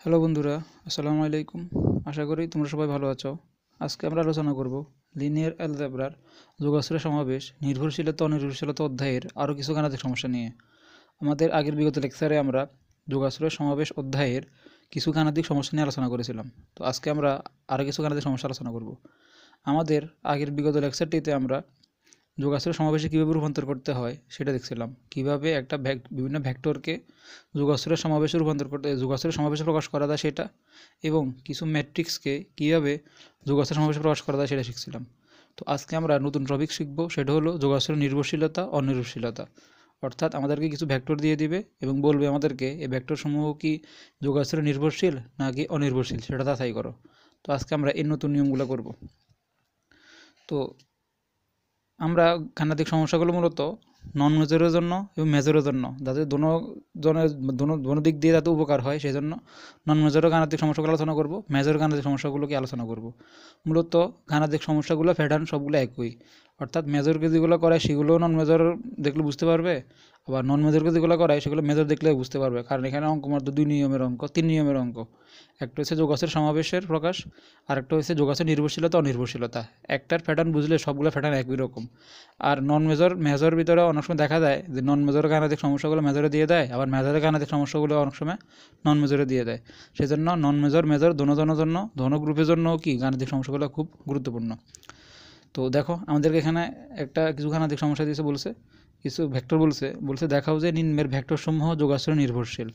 Hello বন্ধুরা, আসসালামু আলাইকুম। আশা করি তোমরা সবাই ভালো আছো। আজকে আমরা আলোচনা করব লিনিয়ার অ্যালজেব্রার যোগাশ্রয় সমাবেশ নির্ভরশীলতা অনির্ভরশীলতা অধ্যায়ের আরও কিছু গাণিতিক সমস্যা নিয়ে। আমাদের আগের বিগত লেকচারে আমরা যোগাশ্রয় সমাবেশ অধ্যায়ের কিছু গাণিতিক সমস্যা নিয়ে আলোচনা করেছিলাম। তো আজকে আমরা আরও কিছু গাণিতিক সমস্যা আলোচনা করব। আমাদের আগের বিগত লেকচারটিতে আমরা যোগাশ্রয় সমাবেশে কীভাবে রূপান্তর করতে হয় সেটা দেখছিলাম। কীভাবে একটা বিভিন্ন ভেক্টরকে যোগাশ্রয় সমাবেশে রূপান্তর করতে যোগাশ্রয় সমাবেশে প্রকাশ করা যায় সেটা, এবং কিছু ম্যাট্রিক্সকে কীভাবে যোগাশ্রয় সমাবেশে প্রকাশ করা যায় সেটা শিখছিলাম। তো আজকে আমরা নতুন টপিক শিখব, সেটা হলো যোগাশ্রয় নির্ভরশীলতা অনির্ভরশীলতা। অর্থাৎ আমাদেরকে কিছু ভেক্টর দিয়ে দিবে এবং বলবে আমাদেরকে এই ভেক্টর সমূহ কি যোগাশ্রয় নির্ভরশীল নাকি অনির্ভরশীল সেটা যাচাই করো। তো আজকে আমরা এই নতুন নিয়মগুলো করব। তো আমরা গাণিতিক সমস্যাগুলো মূলত নন মেজরের জন্য এবং মেজরের জন্য, যাতে দোনো দিক দিয়ে যাতে উপকার হয়, সেই জন্য নন মেজরের গাণিতিক সমস্যাগুলো আলোচনা করব, মেজর গাণিতিক সমস্যাগুলোকে আলোচনা করব। মূলত গাণিতিক সমস্যাগুলো প্যাটার্ন সবগুলো একই, অর্থাৎ মেজরকে যেগুলো করায় সেগুলো নন মেজর দেখলে বুঝতে পারবে, আবার নন মেজরকে যেগুলো করায় সেগুলো মেজর দেখলে বুঝতে পারবে। কারণ এখানে অঙ্ক মাত্র 2 নিয়মের অঙ্ক, 3 নিয়মের অঙ্ক। একটা হচ্ছে যোগাশ্রয় সমাবেশের প্রকাশ, আর একটা হচ্ছে যোগাশ্রয় নির্ভরশীলতা অনির্ভরশীলতা। একটার প্যাটার্ন বুঝলে সবগুলো প্যাটার্ন একই রকম। আর মেজর ভিতরে অনেক সময় দেখা যায় যে নন মেজর গাণিতিক সমস্যাগুলো মেজরে দিয়ে দেয়, আবার মেজরের গাণিতিক সমস্যাগুলো অনেক সময় নন মেজরে দিয়ে দেয়। সেই জন্য নন মেজর দোনোজনের জন্য, দোনো গ্রুপের জন্য কি গাণিতিক সমস্যাগুলো খুব গুরুত্বপূর্ণ। তো দেখো, আমাদেরকে এখানে কিছু গাণিতিক সমস্যা দিয়েছে, বলছে কিছু ভেক্টর বলছে দেখাও যে নিম্নের ভেক্টর সমূহ যোগাশ্রয় নির্ভরশীল।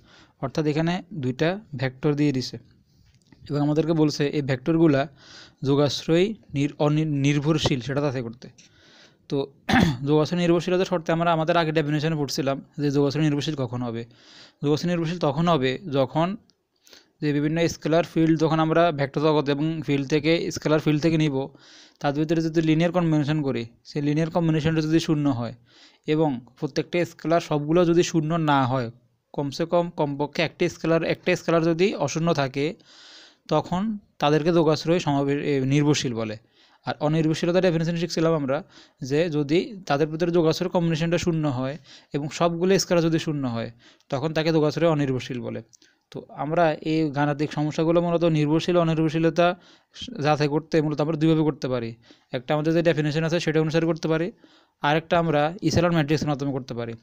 অর্থাৎ এখানে দুইটা ভেক্টর দিয়ে দিছে এবং আমাদেরকে বলছে এই ভেক্টরগুলা যোগাশ্রয় নির্ভরশীল সেটা যাচাই করতে। তো যোগাশ্রয় নির্ভরশীলতার শর্তে আমরা আমাদের আগে ডেফিনেশনে পড়ছিলাম যে যোগাশ্রয় নির্ভরশীল কখন হবে। যোগাশ্রয় নির্ভরশীল তখন হবে যখন যে বিভিন্ন স্কেলার ফিল্ড, যখন আমরা ভেক্টর জগৎ এবং ফিল্ড থেকে স্কেলার ফিল্ড থেকে নিব, তার ভিতরে যদি লিনিয়ার কম্বিনেশন করি, সেই লিনিয়ার কম্বিনেশনটা যদি শূন্য হয় এবং প্রত্যেকটা স্কেলার সবগুলো যদি শূন্য না হয়, কমপক্ষে একটা স্কেলার যদি অশূন্য থাকে, তখন তাদেরকে যোগাশ্রয় নির্ভরশীল বলে। আর অনির্ভরশীলতার ডেফিনেশন শিখছিলাম আমরা যে যদি তাদের ভিতরে যোগাশ্রয় কম্বিনেশনটা শূন্য হয় এবং সবগুলো স্কেলার যদি শূন্য হয়, তখন তাকে যোগাশ্রয় অনির্ভরশীল বলে। তো আমরা এই গাণিতিক সমস্যাগুলো মূলত নির্ভরশীল অনির্ভরশীলতা যাচাই করতে মূলত আমরা দুইভাবে করতে পারি। একটা আমাদের যে ডেফিনেশন আছে সেটা অনুসারে করতে পারি, আরেকটা আমরা ইচেলন ম্যাট্রিক্সের মাধ্যমে করতে পারি।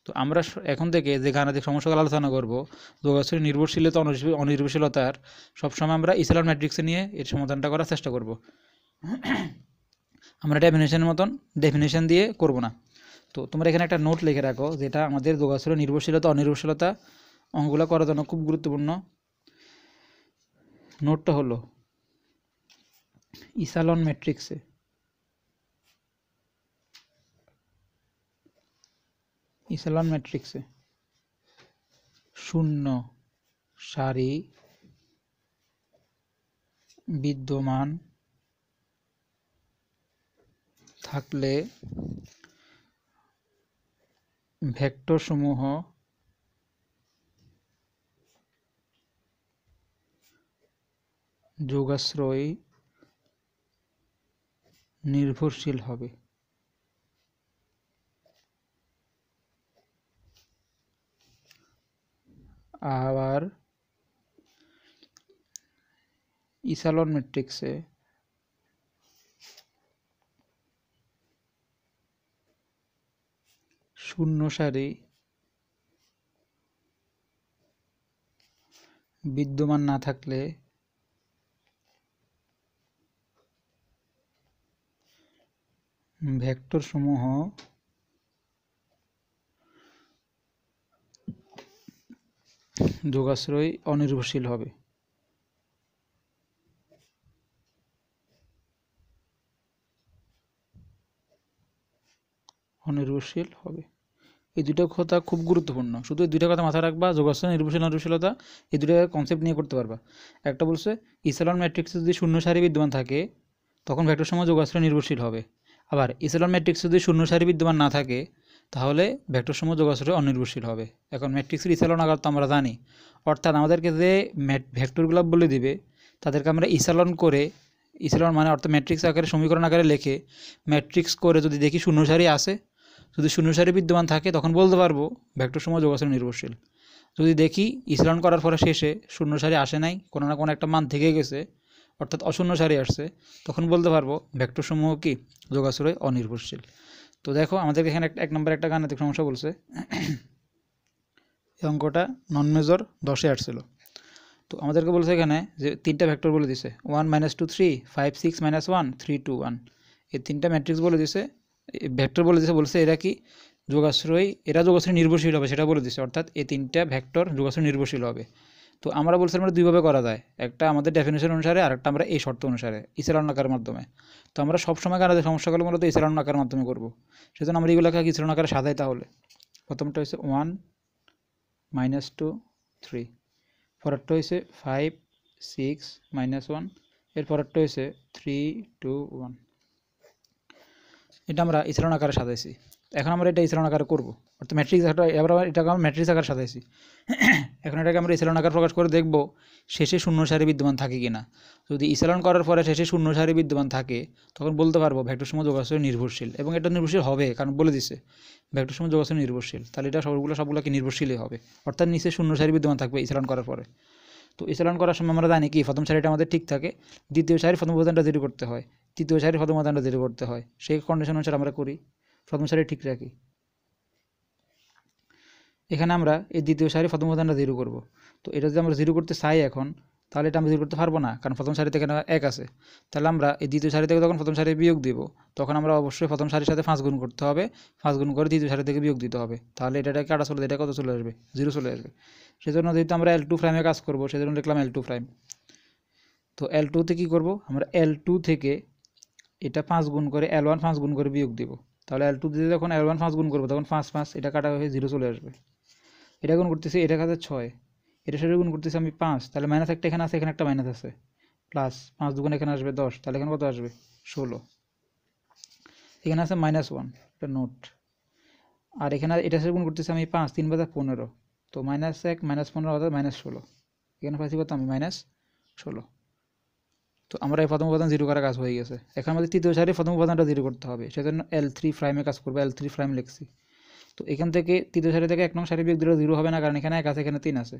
তো আমরা এখন থেকে যে গাণিতিক সমস্যাগুলো আলোচনা করব যোগাশ্রয় নির্ভরশীলতা অনির্ভরশীলতার, সবসময় আমরা ইচেলন ম্যাট্রিক্সে নিয়ে এর সমাধানটা করার চেষ্টা করব। আমরা ডেফিনেশন দিয়ে করব না। তো তোমরা এখানে একটা নোট লিখে রাখো, যেটা আমাদের যোগাশ্রয় নির্ভরশীলতা অনির্ভরশীলতা অঙ্কগুলো করার জন্য খুব গুরুত্বপূর্ণ। নোটটা হলো ইচেলন ম্যাট্রিক্সে শূন্য সারি বিদ্যমান থাকলে ভেক্টর সমূহ যোগাশ্রয় নির্ভরশীল হবে। আবার ইচেলন ম্যাট্রিক্সে শূন্য সারি বিদ্যমান না থাকলে ভেক্টর সমূহ যোগাশ্রয় অনির্ভরশীল হবে। এই দুটো কথা খুব গুরুত্বপূর্ণ, শুধু এই দুটো কথা মাথায় রাখবা। যোগাশ্রয় নির্ভরশীল অনির্ভরশীলতা এই দুটো কনসেপ্ট নিয়ে করতে পারবা। একটা বলছে ইচেলন ম্যাট্রিক্সে যদি শূন্য সারি বিদ্যমান থাকে তখন ভেক্টর সমূহ যোগাশ্রয় নির্ভরশীল হবে। আবার ইচেলন ম্যাট্রিক্সে যদি শূন্য সারি বিদ্যমান না থাকে তাহলে ভেক্টর সমূহ যোগাশ্রয় অনির্ভরশীল হবে। এখন ম্যাট্রিক্সের ইচেলন আকার তো আমরা জানি, অর্থাৎ আমাদেরকে যে ভেক্টরগুলো বলে দিবে তাদেরকে আমরা ইচেলন মানে অর্থাৎ ম্যাট্রিক্স আকারে সমীকরণ আকারে লিখে ম্যাট্রিক্স করে যদি দেখি শূন্য সারি আছে, যদি শূন্য সারি বিদ্যমান থাকে তখন বলতে পারবো ভেক্টর সমূহ যোগাশ্রয় নির্ভরশীল। যদি দেখি ইসলান করার পরে শেষে শূন্য সারি আসে নাই, কোনো না কোনো একটা মান থেকে গেছে, অর্থাৎ অশূন্য সারি আসছে, তখন বলতে পারবো ভেক্টর সমূহ কি যোগাশ্রয় অনির্ভরশীল। তো দেখো আমাদেরকে এখানে এক নম্বর একটা গাণিতিক সমস্যা বলছে। এই অঙ্কটা নন মেজর 10-এ আসছিল। তো আমাদেরকে বলছে এখানে যে তিনটা ভেক্টর বলে দিছে 1 - 2 3 5 6 - 1 3 2 1, এই তিনটা ম্যাট্রিক্স বলে দিছে, ভেক্টর বলে দিছে, বলছে এরা কি যোগাশ্রয়ী, এরা যোগাশ্রয় নির্ভরশীল হবে সেটা বলে দিছে, অর্থাৎ এই তিনটা ভেক্টর যোগাশ্রয় নির্ভরশীল হবে। তো আমরা বলছিলাম আমরা দুইভাবে করা যায়, একটা আমাদের ডেফিনেশন অনুসারে আর একটা আমরা এই শর্ত অনুসারে ইসলান আকারের মাধ্যমে। তো আমরা সবসময় গাণিতিক সমস্যাগুলো মূলত ইসলান আকারের মাধ্যমে করব, সেজন্য আমরা এগুলোকে ইসলান আকারে সাজাই। তাহলে প্রথমটা হচ্ছে 1 - 2 3, পরেরটা হয়েছে 5 6 - 1, এর পরেরটা হয়েছে 3 2 1। এটা আমরা ইসলান আকারে সাজাইছি। এখন আমরা এটা ইসলান আকারে করবো, অর্থাৎ ম্যাট্রিক্স একটা, এবার এটাকে আমরা ম্যাট্রিক্স আকারে সাজাইছি। এখন এটাকে আমরা ইসলান আকার প্রকাশ করে দেখব শেষে শূন্য সারি বিদ্যমান থাকে কিনা। যদি ইসলান করার পরে শেষে শূন্য সারি বিদ্যমান থাকে, তখন বলতে পারবো ভেক্টর সমূহ যোগাশ্রয় নির্ভরশীল, এবং এটা নির্ভরশীল হবে, কারণ বলে দিছে ভেক্টর সমূহ যোগাশ্রয় নির্ভরশীল। তাহলে এটা সবগুলো কি নির্ভরশীলই হবে, অর্থাৎ নিচে শূন্য সারি বিদ্যমান থাকবে ইসলান করার পরে। তো ইসলান করার সময় আমরা জানি কি প্রথম সারিটা আমাদের ঠিক থাকে, দ্বিতীয় সারি প্রথম উপাদানটা জিরো করতে হয়, তৃতীয় সারি প্রথম উপাদানটা জিরো করতে হয়, সেই কন্ডিশন অনুসারে আমরা করি, প্রথম সারি ঠিক রাখি। এখানে আমরা এই দ্বিতীয় সারি প্রথম উপাদানটা জিরো করব। তো এটা যদি আমরা জিরো করতে চাই এখন, তাহলে এটা আমরা জিরো করতে পারবো না, কারণ প্রথম সারি থেকে 1 আছে। তাহলে আমরা এই দ্বিতীয় সারি থেকে যখন প্রথম সারি বিয়োগ দিব, তখন আমরা অবশ্যই প্রথম সারির সাথে 5 গুণ করতে হবে, 5 গুণ করে দ্বিতীয় সারি থেকে বিয়োগ দিতে হবে। তাহলে এটা কাটা চলে, এটা কত চলে আসবে, 0 চলে আসবে। সেজন্য যেহেতু আমরা L2 প্রাইমে কাজ করব, সেজন্য লিখলাম L2 প্রাইম। তো L2 তে কী করবো, আমরা L2 থেকে এটা 5 গুণ করে L1 5 গুণ করে বিয়োগ দিব। তাহলে L2 দিয়ে যখন L1 5 গুণ করবো, তখন 5 5 এটা কাটা হয়ে 0 চলে আসবে। এটা গুণ করতেছি, এটা কাছে 6, এটার সাথে গুণ করতেছি আমি 5, তাহলে মাইনাস একটা এখানে আছে, এখানে একটা মাইনাস আছে, প্লাস 5 দুগুণ এখানে আসবে 10, তাহলে এখানে কত আসবে 16। এখানে আছে -1, এটা নোট। আর এখানে এটার সাথে গুণ করতেছি আমি 5 3 × 15, তো -1 -15 অর্থাৎ -16, এখানে পাইছি কত আমি -16। তো আমরা এই প্রথম উপাদান জিরো করা কাজ হয়ে গেছে। এখন আমাদের তৃতীয় সারি প্রথম উপাদানটা জিরো করতে হবে, সেজন্য L3 প্রাইমে কাজ করবে, L3 প্রাইম লিখছি। তো এখান থেকে তৃতীয় সারি থেকে 1 নং সারি বিয়োগ দিলে 0 হবে না, কারণ এখানে 1 আছে, এখানে 3 আছে।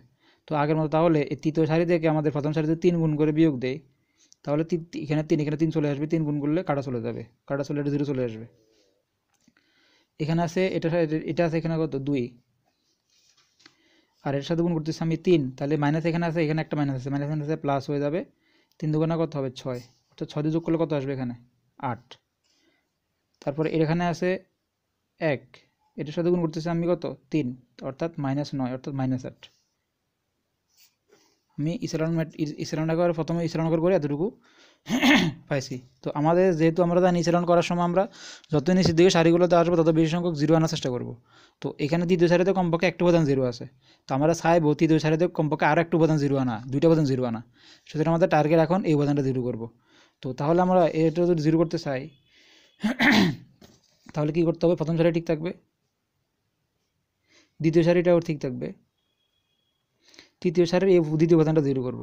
তো আগের মতো তাহলে এই তৃতীয় সারি থেকে আমাদের প্রথম সারিতে 3 গুণ করে বিয়োগ দেয়, তাহলে এখানে 3 চলে আসবে, 3 গুণ করলে কাটা চলে যাবে, কাটা চলে এটা 0 চলে আসবে। এখানে আছে এটা আছে, এখানে কত 2, আর এর সাথে গুণ করতেছি আমি 3, তাহলে মাইনাস এখানে আছে, এখানে একটা মাইনাস আছে, মাইনাস আছে প্লাস হয়ে যাবে, 3 দুগুণা কত হবে 6, অর্থাৎ 6 দিয়ে যোগ করলে কত আসবে এখানে 8। তারপরে এখানে আছে 1, এটার সাথে গুণ করতেছি আমি কত 3, অর্থাৎ -9, অর্থাৎ -8। আমি ইসলান করে প্রথমে ইসলান করে এতটুকু পাইছি। তো আমাদের যেহেতু আমরা জানি ইসলান করার সময় আমরা যত নিচের দিকে সারিগুলোতে আসবো তত বেশি সংখ্যক 0 আনার চেষ্টা করব। তো এখানে দ্বিতীয় সারিতে কমপক্ষে একটা উপাদান 0 আছে, তো আমরা চাইবো তৃতীয় সারিতে কমপক্ষে আরও একটা উপাদান 0 আনা, 2টা উপাদান 0 আনা। সুতরাং আমাদের টার্গেট এখন এই উপাদানটা 0 করব। তো তাহলে আমরা এটা যদি 0 করতে চাই, তাহলে কি করতে হবে, প্রথম সারি ঠিক থাকবে, দ্বিতীয় সারিটাও ঠিক থাকবে, তৃতীয় সারির এই দ্বিতীয় উপাদানটা 0 করব।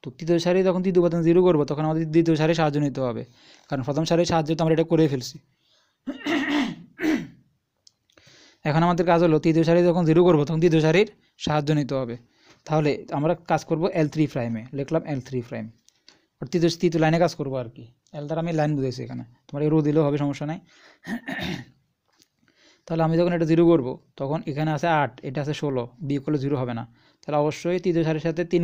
তো তৃতীয় সারি যখন তৃতীয় উপাদান 0 করবো, তখন আমাদের দ্বিতীয় সারির সাহায্য নিতে হবে, কারণ প্রথম সারির সাহায্যে তো আমরা এটা করে ফেলছি। এখন আমাদের কাজ হলো তৃতীয় সারি যখন 0 করবো, তখন তৃতীয় সারির সাহায্য নিতে হবে। তাহলে আমরা কাজ করব L3 প্রাইমে, লিখলাম L3 প্রাইম, আর তৃতীয় লাইনে কাজ করবো আর কি। L দ্বারা আমি লাইন বুঝেছি, এখানে তোমার এরও দিলেও হবে, সমস্যা নাই। তাহলে আমি যখন এটা 0 করবো, তখন এখানে আছে 8, এটা আছে 16, বিয়োগ করলে 0 হবে না। তাহলে অবশ্যই তৃতীয় সারির সাথে 2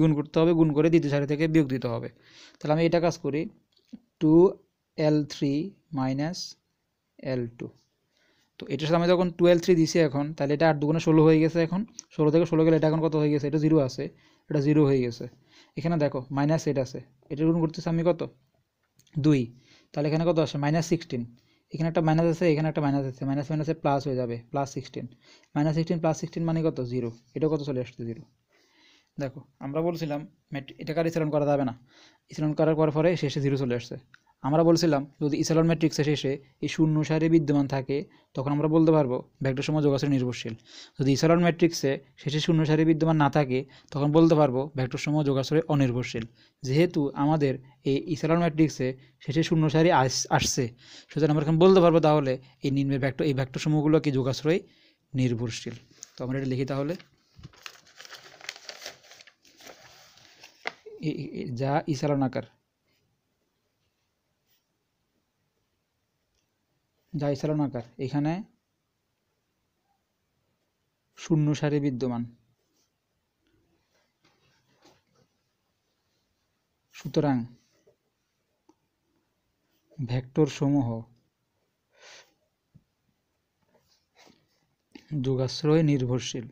গুণ করতে হবে, গুণ করে দ্বিতীয় সারি থেকে বিয়োগ দিতে হবে। তাহলে আমি এটা কাজ করি 2L3 - L2। তো এটার সাথে আমি যখন 2L3 দিছি এখন, তাহলে এটা 8 দুগুণে 16 হয়ে গেছে। এখন 16 থেকে 16 গেলে এটা এখন কত হয়ে গেছে, এটা 0 আছে, এটা 0 হয়ে গেছে। এখানে দেখো -8 আছে, এটা গুণ করতেছি আমি কত 2, তাহলে এখানে কত আসে -16, এখানে একটা মাইনাস আছে, এখানে একটা মাইনাস আছে, মাইনাস মাইনাসে প্লাস হয়ে যাবে, +16, -16 +16 মানে কত 0, এটা কত চলে আসছে 0। দেখো আমরা বলছিলাম এটাকে আর ইসলান করা যাবে না, ইসলান করার পরে শেষে 0 চলে আসছে। আমরা বলছিলাম যদি ইসলান ম্যাট্রিক্সের শেষে এই শূন্য সারি বিদ্যমান থাকে, তখন আমরা বলতে পারবো ভেক্টর সমূহ যোগাশ্রয় নির্ভরশীল। যদি ইসলান ম্যাট্রিক্সে শেষে শূন্য সারি বিদ্যমান না থাকে, তখন বলতে পারবো ভেক্টর সমূহ যোগাশ্রয় অনির্ভরশীল। যেহেতু আমাদের এই ইসলান ম্যাট্রিক্সে শেষে শূন্য সারি আসছে, সুতরাং আমরা এখন বলতে পারবো তাহলে এই ভেক্টর সমূহগুলো কি যোগাশ্রয় নির্ভরশীল। তো আমরা এটা লিখি তাহলে। যা ইসালনাকার, এখানে শূন্য সারি বিদ্যমান। সুতরাং ভেক্টর সমূহ যোগাশ্রয় নির্ভরশীল।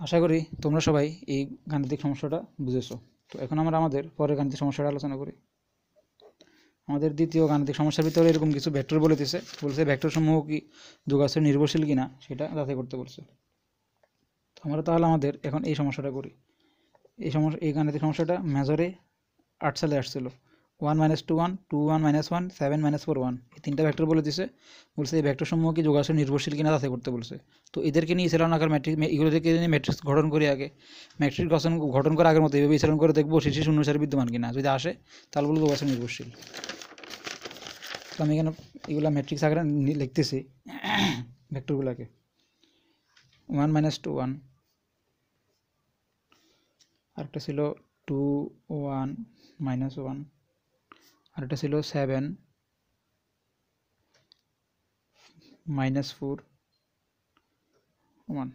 আশা করি তোমরা সবাই এই গাণিতিক সমস্যাটা বুঝেছো। তো এখন আমরা আমাদের পরের গাণিতিক সমস্যাটা আলোচনা করি। আমাদের দ্বিতীয় গাণিতিক সমস্যার ভিতরে এরকম কিছু ভেক্টর বলছে ভেক্টর সমূহ কি যোগাশ্রয় নির্ভরশীল কিনা সেটা যাচাই করতে বলছে। তো আমরা তাহলে আমাদের এখন এই সমস্যাটা করি। এই গাণিতিক সমস্যাটা মেজরে 8 সালে আসছিল। 1 - 2 1, 2 1 - 1, 7 - 4 1, এই তিনটা ভেক্টর বলছে এই ভেক্টর সমূহ কি যোগাশ্রয় নির্ভরশীল কিনা যাচাই করতে বলছে। তো এদেরকে নিয়ে ইসেলন আকার ম্যাট্রিক্স, এগুলোকে নিয়ে ম্যাট্রিক্স গঠন করি আগে। ম্যাট্রিক্স গঠন করার আগের মতো এইভাবে ইসেলন করে দেখবো শেষে শূন্য সারি বিদ্যমান কিনা, যদি আসে তাহলে বলবো যোগাশ্রয় নির্ভরশীল। তো আমি এখানে এগুলো ম্যাট্রিক্স আকারে লিখতেছি ভেক্টরগুলোকে। 1 - 2 1, আরেকটা ছিল 2 1 - 1, আরেকটা ছিল 7 - 4 1।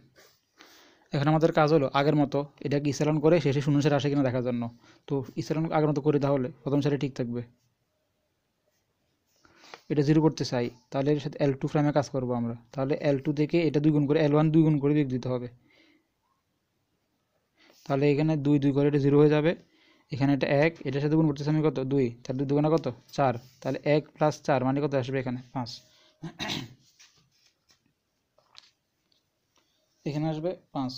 এখন আমাদের কাজ হলো আগের মতো এটাকে ইসেলন করে শেষে শূন্য সারি আসে কিনা দেখার জন্য। তো ইসেলন আগের মতো করি, তাহলে প্রথম সারি ঠিক থাকবে। এটা 0 করতে চাই, তাহলে এর সাথে L2 ফ্রেমে কাজ করবো আমরা। তাহলে L2 থেকে এটা 2 গুণ করে L1 2 গুণ করে বিয়োগ দিতে হবে। তাহলে এখানে 2 2 করে এটা 0 হয়ে যাবে। এখানে এটা 1, এটার সাথে গুণ করতেছি আমি কত 2, তার 2 দুগুণা কত 4, তাহলে 1 + 4 মানে কত আসবে এখানে 5। এখানে আসবে 5,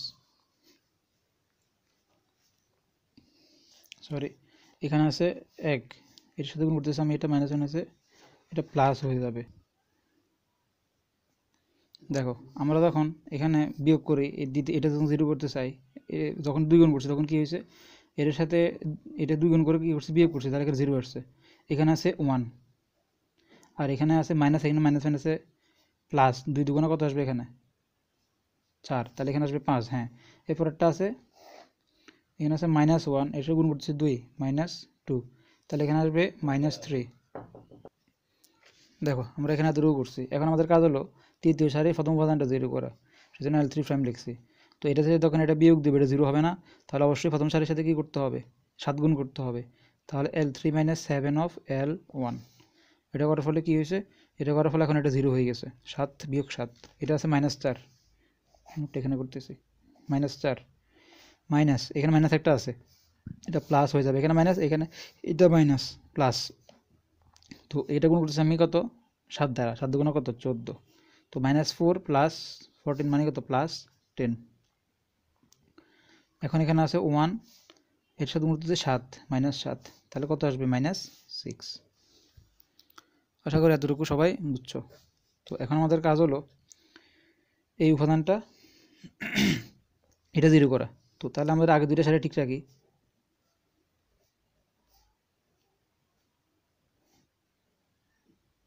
সরি এখানে আছে 1, এর সাথে গুণ করতেছি আমি, এটা -1 আছে, এটা প্লাস হয়ে যাবে। দেখো আমরা যখন এখানে বিয়োগ করি এটা যখন 0 করতে চাই, যখন 2 গুণ করছি তখন কি হয়েছে, এর সাথে এটা 2 গুণ করে কি করছি বিয়োগ করছি, তাহলে এখানে 0 আসছে। এখানে আছে 1 আর এখানে আছে মাইনাস, এখানে -1 আছে প্লাস, 2 দুগুণা কত আসবে এখানে 4, তাহলে এখানে আসবে 5। হ্যাঁ, এরপরটা আছে এখানে আছে -1, এর সাথে গুণ করতেছি 2 -2, তাহলে এখানে আসবে -3। দেখো আমরা এখানে এতটুকু করছি। এখন আমাদের কাজ হলো তৃতীয় সারি প্রথম উপাদানটা 0 করা, সেজন্য L3 প্রাইম লিখছি। তো এটা থেকে তখন এটা বিয়োগ দেবে, এটা 0 হবে না, তাহলে অবশ্যই প্রথম সারির সাথে কী করতে হবে 7 গুণ করতে হবে। তাহলে L3 - 7 of L1, এটা করার ফলে কী হয়েছে, এটা করার ফলে এখন এটা 0 হয়ে গেছে। 7 - 7, এটা আছে -4, এখানে করতেছি -4 মাইনাস, এখানে মাইনাস একটা আছে, এটা প্লাস হয়ে যাবে, এখানে মাইনাস, এখানে এটা মাইনাস প্লাস। তো এটা গুণ করতেছি আমি কত 7 দ্বারা, 7 দুগুণা কত 14, তো -4 + 14 মানে কত +10। এখন এখানে আছে 1, এর সাথে গুণ করতেছি 7 -7, তাহলে কত আসবে -6। আশা করি এতটুকু সবাই বুঝছো। তো এখন আমাদের কাজ হলো এই উপাদানটা এটা 0 করা। তো তাহলে আমাদের আগে দুইটা সারি ঠিক রাখি।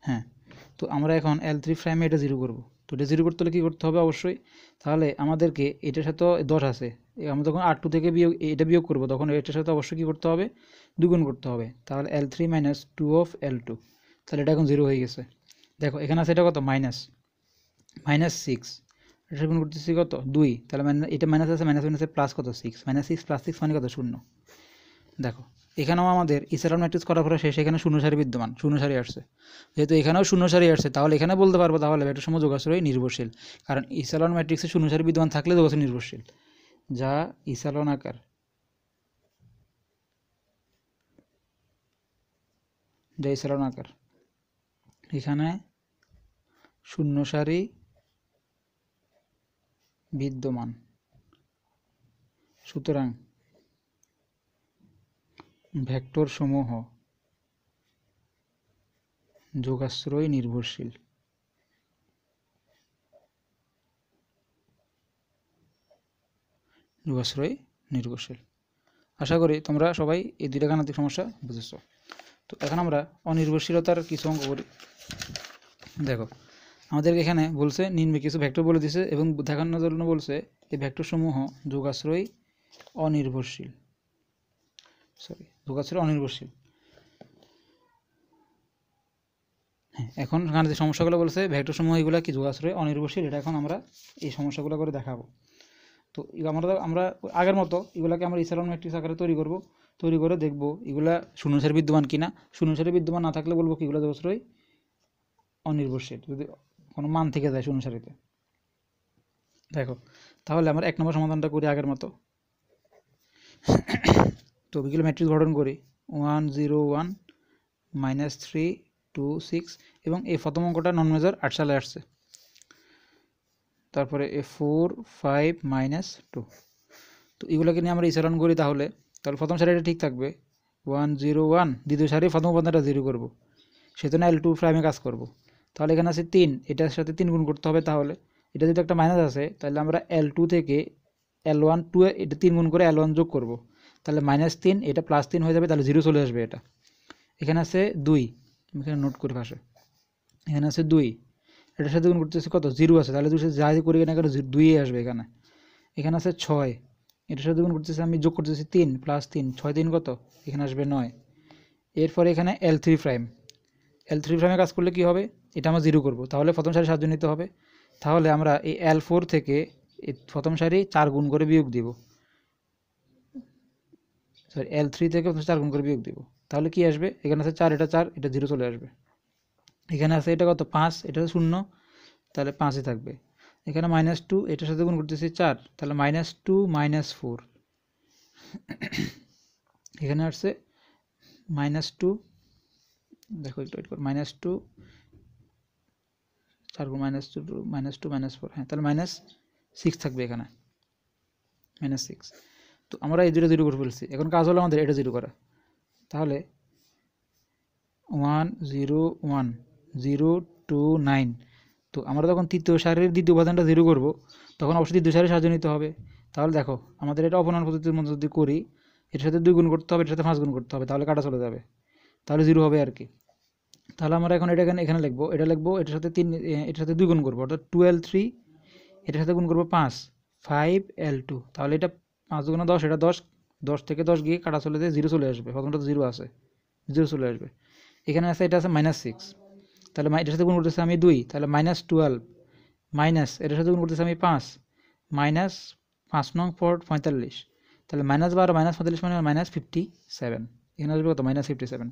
হ্যাঁ, তো আমরা এখন L3 প্রাইমে এটা 0 করব। তো এটা 0 করতে হলে কী করতে হবে অবশ্যই, তাহলে আমাদেরকে এটার সাথে 10 আছে, আমরা যখন R2 থেকে এটা বিয়োগ করব তখন এটার সাথে অবশ্যই কী করতে হবে 2 গুণ করতে হবে। তাহলে L3 - 2 of L2, তাহলে এটা এখন 0 হয়ে গেছে। দেখো এখানে আছে এটা কত -6, এটা গুণ করতেছি কত 2, তাহলে এটা মাইনাস আছে, মাইনাসে প্লাস কত 6, -6 + 6 মানে কত 0। দেখো এখানেও আমাদের ইসেলন ম্যাট্রিক্স করার পরে শেষে এখানে শূন্য সারি বিদ্যমান, শূন্য সারি আসছে, যেহেতু এখানেও শূন্য সারি আসছে তাহলে এখানে বলতে পারবো তাহলে ভেক্টর সমূহ যোগাশ্রয় নির্ভরশীল, কারণ ইসেলন ম্যাট্রিক্সে শূন্য সারি বিদ্যমান থাকলে যোগাশ্রয় নির্ভরশীল। যা ইসেলন আকার, এখানে শূন্য সারি বিদ্যমান, সুতরাং ভেক্টর সমূহ যোগাশ্রয় নির্ভরশীল। আশা করি তোমরা সবাই এই দুইটা গাণিতিক সমস্যা বুঝেছো। তো এখন আমরা অনির্ভরশীলতার কিছু অঙ্ক করি। দেখো আমাদেরকে এখানে বলছে নিম্নে কিছু ভেক্টর বলে দিছে এবং দেখানোর জন্য বলছে এই ভেক্টর সমূহ যোগাশ্রয়ী অনির্ভরশীল, যোগাশ্রয়ী অনির্ভরশীল। হ্যাঁ, এখন এখানে যে সমস্যাগুলো বলছে ভেক্টর সমূহ এগুলো কি যোগাশ্রয়ী অনির্ভরশীল, এটা এখন আমরা এই সমস্যাগুলো করে দেখাবো। তো আমরা আগের মতো এগুলাকে আমরা ইসারন ম্যাট্রিক্স আকারে তৈরি করে দেখব এগুলা শূন্য সারি বিদ্যমান কিনা। শূন্য সারি বিদ্যমান না থাকলে বলবো কি এগুলো যোগাশ্রয়ী অনির্ভরশীল, যদি কোনো মান থেকে যায় শূন্য সারিতে। দেখো তাহলে আমরা 1 নম্বর সমাধানটা করি আগের মতো। তো এগুলো ম্যাট্রিক্স গঠন করি 1 0 1 -3 2 6 এবং এই প্রথম অঙ্কটা নন মেজর 8 সালে আসছে। তারপরে 4 5 -2। তো এগুলোকে নিয়ে আমরা ইসারণ করি, তাহলে প্রথম সারিটা ঠিক থাকবে 1 0 1, দ্বিতীয় সারি প্রথম উপাদানটা 0 করব, সেজন্য L2 প্রাইমে কাজ করব। তাহলে এখানে আছে 3, এটার সাথে 3 গুণ করতে হবে। তাহলে এটা যদি একটা মাইনাস আছে তাহলে আমরা L2 থেকে L1 2 এটা 3 গুণ করে L1 যোগ করব, তাহলে -3 এটা +3 হয়ে যাবে, তাহলে 0 চলে আসবে। এটা এখানে আছে 2, এখানে নোট করি পাশে, এখানে আছে 2, এটার সাথে গুণ করতেছে কত 0 আছে, তাহলে 2 সাথে যাই করি না কেন 2 আসবে এখানে। এখানে আছে 6, এটার সাথে গুণ করতেছি আমি, যোগ করতেছি 3 +3 6 3 কত, এখানে আসবে 9। এরপরে এখানে L3 প্রাইম, L3 প্রাইমে কাজ করলে কি হবে, এটা আমরা 0 করব, তাহলে প্রথম সারি সাহায্য নিতে হবে। তাহলে আমরা এই L4 থেকে এই প্রথম সারি 4 গুণ করে বিয়োগ দিব, সরি L3 থেকে 4 গুণ করে বিয়োগ দিব, তাহলে কি আসবে, এখানে আছে 4, এটা 4, এটা 0 চলে আসবে। এখানে আছে এটা কত 5, এটা 0, তাহলে 5ই থাকবে। এখানে -2, এটার সাথে গুণ করতেছি 4, তাহলে -2 -4। এখানে আসছে -2, দেখো একটু ওয়েট করো, -2 4 গুণ -2 -4, হ্যাঁ তাহলে -6 থাকবে এখানে, -6। তো আমরা এই দুটো 0 করে ফেলছি, এখন কাজ হলো আমাদের এটা 0 করা। তাহলে 1 0 1 0 2 9। তো আমরা যখন তৃতীয় সারির দ্বিতীয় উপাদানটা 0 করব তখন অবশ্যই তৃতীয় সারির সাহায্য নিতে হবে। তাহলে দেখো আমাদের এটা অপনয়ন পদ্ধতির মধ্যে যদি করি, এর সাথে 2 গুণ করতে হবে, এর সাথে 5 গুণ করতে হবে, তাহলে কাটা চলে যাবে, তাহলে 0 হবে আর কি। তাহলে আমরা এখন এটা এখানে লিখবো, এটার সাথে 3, এটার সাথে 2 গুণ করবো, অর্থাৎ 2L3, এটার সাথে গুণ করবো 5 5L2, তাহলে এটা 5 গুণ 10, এটা 10, 10 থেকে 10 গিয়ে কাটা চলে যায়, 0 চলে আসবে, প্রথমটা তো 0 আছে, 0 চলে আসবে। এখানে আছে এটা আছে -6, তাহলে এটার সাথে গুণ করতেছি আমি 2, তাহলে -12 মাইনাস এটার সাথে গুণ করতেছি আমি 5 -5 নং 45, তাহলে -12 -45 মানে -57, এখানে আসবে কত -57।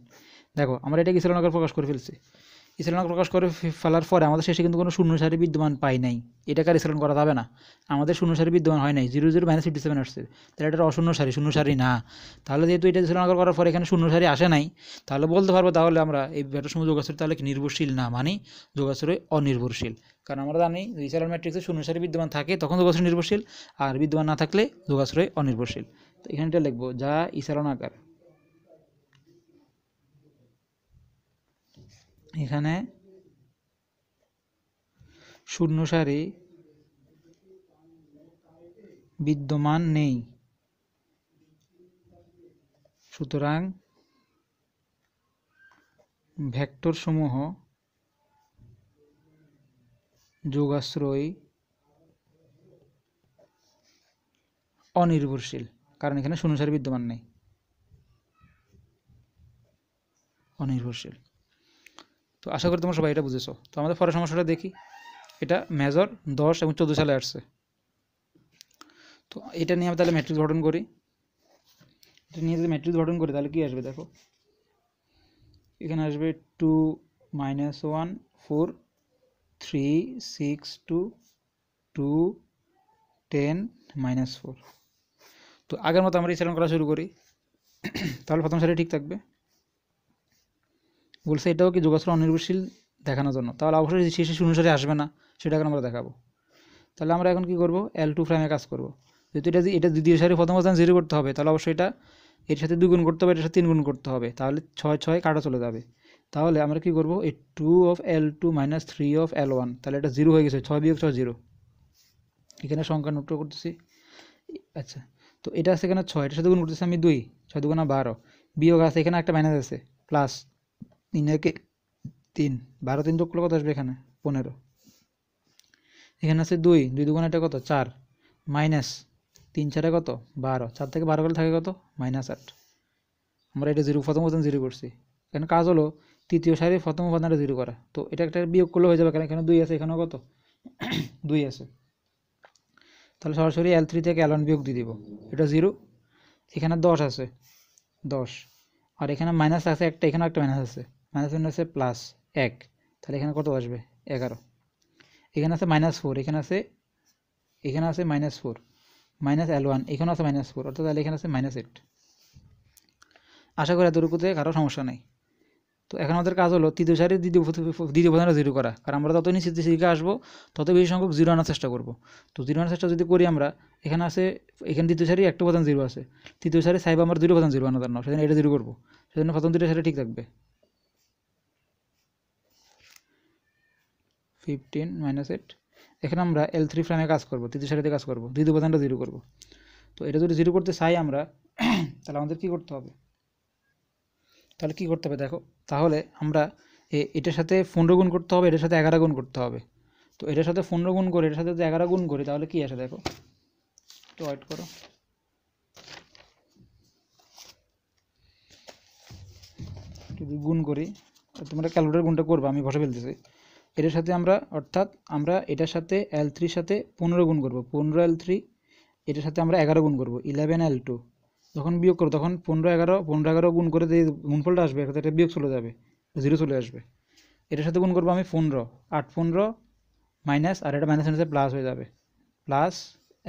দেখো আমরা এটাকে ইসেলন আকারে প্রকাশ করে ফেলছি। ইসেলন আকারে প্রকাশ করে ফেলার পরে আমাদের শেষে কিন্তু কোনো শূন্য সারি বিদ্যমান পাই নাই, এটাকে আর ইসেলন করা যাবে না, আমাদের শূন্য সারি বিদ্যমান হয় নাই, 0 0 -57 আসছে, তাহলে এটা অশূন্য সারি, শূন্য সারি না। তাহলে যেহেতু এটা ইসেলন আকার করার পরে এখানে শূন্য সারি আসে নাই, তাহলে বলতে পারবো তাহলে আমরা এই ভেক্টর সমূহ যোগাশ্রয় তাহলে কি নির্ভরশীল না, মানে যোগাশ্রয় অনির্ভরশীল। কারণ আমরা জানি ইসেলন ম্যাট্রিক্সে শূন্য সারি বিদ্যমান থাকে তখন যোগাশ্রয় নির্ভরশীল, আর বিদ্যমান না থাকলে যোগাশ্রয় অনির্ভরশীল। তো এখানে এটা লিখবো যা ইসেলন আকার, এখানে শূন্য সারি বিদ্যমান নেই, সুতরাং ভেক্টর সমূহ যোগাশ্রয়ী অনির্ভরশীল, কারণ এখানে শূন্য সারি বিদ্যমান নেই, অনির্ভরশীল। তো আশা করি তোমরা সবাই এটা বুঝেছো। তো আমাদের পরের সমস্যাটা দেখি, এটা মেজর 10 এবং 14 সালে আসছে। তো এটা নিয়ে আমি তাহলে ম্যাট্রিক্স গঠন করি, এটা নিয়ে যদি ম্যাট্রিক্স গঠন করি তাহলে কি আসবে, দেখো এখানে আসবে 2 -1 4 3 6 2 2 10 -4। তো আগের মতো আমরা ইসেলন করা শুরু করি, তাহলে প্রথম সারি ঠিক থাকবে, বলছে এটাও কি যোগাশ্রয় অনির্ভরশীল দেখানোর জন্য, তাহলে অবশ্যই শেষে শূন্য সারি আসবে না, সেটা এখন আমরা দেখাবো। তাহলে আমরা এখন কি করব, L2 প্রাইমে কাজ করব, যেহেতু এটা দ্বিতীয় সারি প্রথম অবস্থান 0 করতে হবে, তাহলে অবশ্যই এটা এর সাথে 2 গুণ করতে হবে, এর সাথে 3 গুণ করতে হবে, তাহলে 6 6 কাটা চলে যাবে। তাহলে আমরা কি করব, এই 2 of L2 - 3 of L1, তাহলে এটা 0 হয়ে গেছে, 6 বিয়োগ 6 0, এখানে সংখ্যা নোট করতেছি। আচ্ছা, তো এটা আছে এখানে 6, এটার সাথে গুণ করতেছি আমি 2, 6 2 12, বিয়োগ আছে এখানে একটা মাইনাস আছে প্লাস, 3, 12 3 যোগ করলে কত আসবে এখানে 15, এখানে আছে 2, 2 দুগুণ এটা কত 4, মাইনাস 3 4 কত 12, 4 থেকে 12 গেলে থাকে কত -8। আমরা এটা জিরো প্রথম উপাদান জিরো করছি। এখানে কাজ হলো তৃতীয় সারির প্রথম উপাদানটা জিরো করা, তো এটা একটা বিয়োগ করলে হয়ে যাবে, কারণ এখানে 2 আছে, এখানেও কত 2 আছে, তাহলে সরাসরি L3 থেকে L1 বিয়োগ দিয়ে দিব, এটা 0, এখানে 10 আছে 10, আর এখানে মাইনাস আছে একটা, এখানেও একটা মাইনাস আছে, মাইনাস আছে প্লাস 1, তাহলে এখানে কত আসবে 11, এখানে আছে -4, এখানে আছে -4, মাইনাস L1 এখানে আছে -4, অর্থাৎ তাহলে এখানে আছে -8। আশা করি এতটুকুতে কারো সমস্যা নেই। তো এখন আমাদের কাজ হলো তৃতীয় সারির দ্বিতীয় উপাদানটা জিরো করা, কারণ আমরা যত নিচে দিকে আসবো তত বেশি সংখ্যক জিরো আনার চেষ্টা করব। তো জিরো আনার চেষ্টা যদি করি আমরা, এখানে আছে, এখানে দ্বিতীয় সারি একটা উপাদান জিরো আছে, তৃতীয় সারি চাইবো আমরা 2 উপাদান জিরো আনার জন্য, সেজন্য এটা জিরো করবো, সেজন্য প্রথম 2টা সারি ঠিক থাকবে। 15 -8, এখানে আমরা L3 প্রাইমে কাজ করব, তৃতীয় সারিতে কাজ করব, দ্বিতীয় উপাদানটা জিরো করব। তো এটা যদি জিরো করতে চাই আমরা, তাহলে আমাদের কি করতে হবে, দেখো, তাহলে আমরা এটার সাথে 15 গুণ করতে হবে, এটার সাথে 11 গুণ করতে হবে। তো এটার সাথে 15 গুণ করে, এটার সাথে যদি 11 গুণ করি, তাহলে কি আসে দেখো, তো ওয়েট করো, যদি গুণ করি, তোমরা ক্যালকুলেটর গুণটা করবা, আমি বসে ফেলতেছি। এটার সাথে আমরা, অর্থাৎ আমরা এটার সাথে L3 সাথে 15 গুণ করব, 15 L3, এটার সাথে আমরা 11 গুণ করব, 11 L2, যখন বিয়োগ করবো তখন 15 11 গুণ করে যে গুণফলটা আসবে, এটা বিয়োগ চলে যাবে, জিরো চলে আসবে। এটার সাথে গুণ করবো আমি 15, 8 15 মাইনাস, আর এটা মাইনাস মাইনাসে প্লাস হয়ে যাবে, প্লাস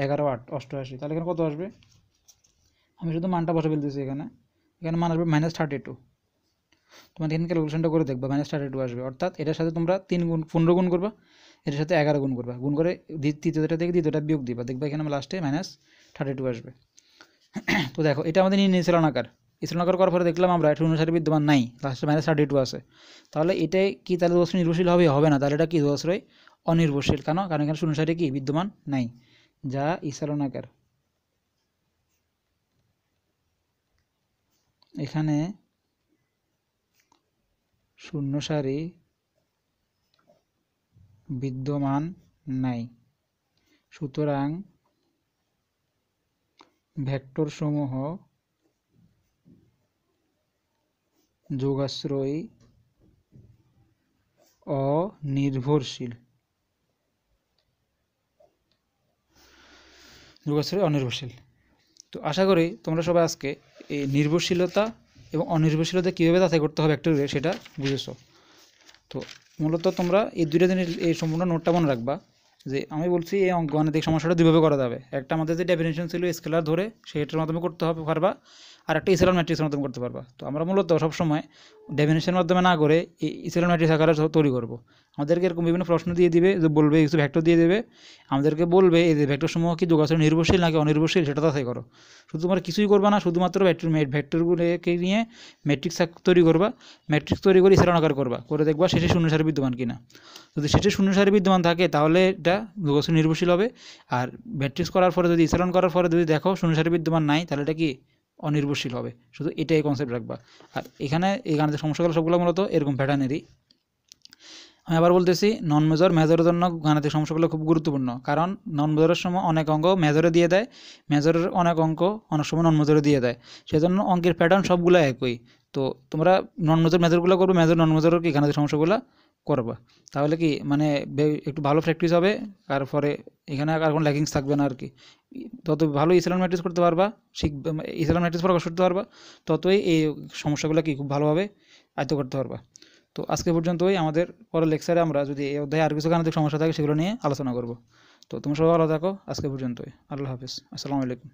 11 8 88, তাহলে এখানে কত আসবে, আমি শুধু মানটা বসে ফেলতেছি, এখানে মান আসবে -32। তোমার এখানে ক্যালকুলেশনটা করে দেখবা, -32 আসবে, অর্থাৎ এটার সাথে তোমরা 15 গুণ করবা, এটার সাথে 11 গুণ করবা, গুণ করে তৃতীয়টা থেকে দ্বিতীয়টা বিয়োগ দিবা, দেখবা এখানে লাস্টে -32 আসবে। তো দেখো, এটা আমাদের নিয়ে ইসলানাকার করার পরে দেখলাম আমরা এটা শূন্য সারি বিদ্যমান নাই, লাস্টে -32 আছে, তাহলে এটাই কি তাহলে দোষরই নির্ভরশীল হবে না, তাহলে এটা কি দোষরই অনির্ভরশীল, কারণ এখানে শূন্য সারি কি বিদ্যমান নাই, যা ইসলানাকার। এখানে শূন্য সারি বিদ্যমান নাই, সুতরাং ভেক্টর সমূহ যোগাশ্রয়ী অনির্ভরশীল। তো আশা করি তোমরা সবাই আজকে এই নির্ভরশীলতা এবং অনির্ভরশীলতা কীভাবে যাচাই করতে হবে ভেক্টরে সেটা বুঝেছো। তো মূলত তোমরা এই দুইটা দিনের এই সম্পূর্ণ নোটটা মনে রাখবা, যে আমি বলছি এই গাণিতিক সমস্যাটা দুইভাবে করা যাবে, একটা আমাদের যে ডেফিনেশন ছিল স্কেলার ধরে সেটার মাধ্যমে করতে হবে পারবা, আর একটা ইসেলার ম্যাট্রিক্সের মাধ্যমে করতে পারবা। তো আমরা মূলত সবসময় ডেফিনেশনের মাধ্যমে না করে এই ইসেলার ম্যাট্রিক্স আকারে তৈরি করব। আমাদেরকে এরকম বিভিন্ন প্রশ্ন দিয়ে দিবে, যে বলবে কিছু ভেক্টর দিয়ে দেবে, আমাদেরকে বলবে এই যে ভেক্টর সমূহ কি যোগাশ্রয় নির্ভরশীল নাকি অনির্ভরশীল সেটা যাচাই করো। শুধু তোমরা কিছুই করবা না, শুধুমাত্র ভেক্টরগুলোকে নিয়ে ম্যাট্রিক্স তৈরি করবা, ম্যাট্রিক্স তৈরি করে ইসেলার আকার করবা, করে দেখবা শেষে শূন্য সারি বিদ্যমান কিনা। যদি শেষে শূন্য সারি বিদ্যমান থাকে তাহলে এটা যোগাশ্রয় নির্ভরশীল হবে, আর ম্যাট্রিক্স করার পরে যদি ইসেলান করার পরে যদি দেখো শূন্য সারি বিদ্যমান নাই, তাহলে এটা কি অনির্ভরশীল হবে। শুধু এটাই কনসেপ্ট রাখবা। আর এখানে এই গাণিতিক সমস্যাগুলো সবগুলো মূলত এরকম প্যাটার্নেরই। আমি আবার বলতেছি, নন মেজরের জন্য গাণিতিক সমস্যাগুলো খুব গুরুত্বপূর্ণ, কারণ নন মেজরের সময় অনেক অঙ্ক মেজরে দিয়ে দেয়, মেজরের অনেক অঙ্ক অনেক সময় নন মেজরে দিয়ে দেয়, সেজন্য অঙ্কের প্যাটার্ন সবগুলো একই। তো তোমরা নন মেজরগুলো করবে, নন মেজরের কি গাণিতিক সমস্যাগুলো করবা, তাহলে কি মানে একটু ভালো প্র্যাকটিস হবে, তারপরে এখানে আর কোনো ল্যাকিংস থাকবে না আর কি। তত ভালো ইসলাম ম্যাট্রিক্স করতে পারবা, শিখবে ইসলাম ম্যাট্রিক্স প্রকাশ করতে পারবা, ততই এই সমস্যাগুলো কি খুব ভালোভাবে আয়ত্ত করতে পারবা। তো আজকে পর্যন্তই, আমাদের পরের লেকচারে আমরা যদি এই অধ্যায়ে আর কিছু গাণিতিক সমস্যা থাকে সেগুলো নিয়ে আলোচনা করব। তো তোমরা সবাই ভালো থাকো, আজকে পর্যন্তই, আল্লাহ হাফিজ, আসসালামু আলাইকুম।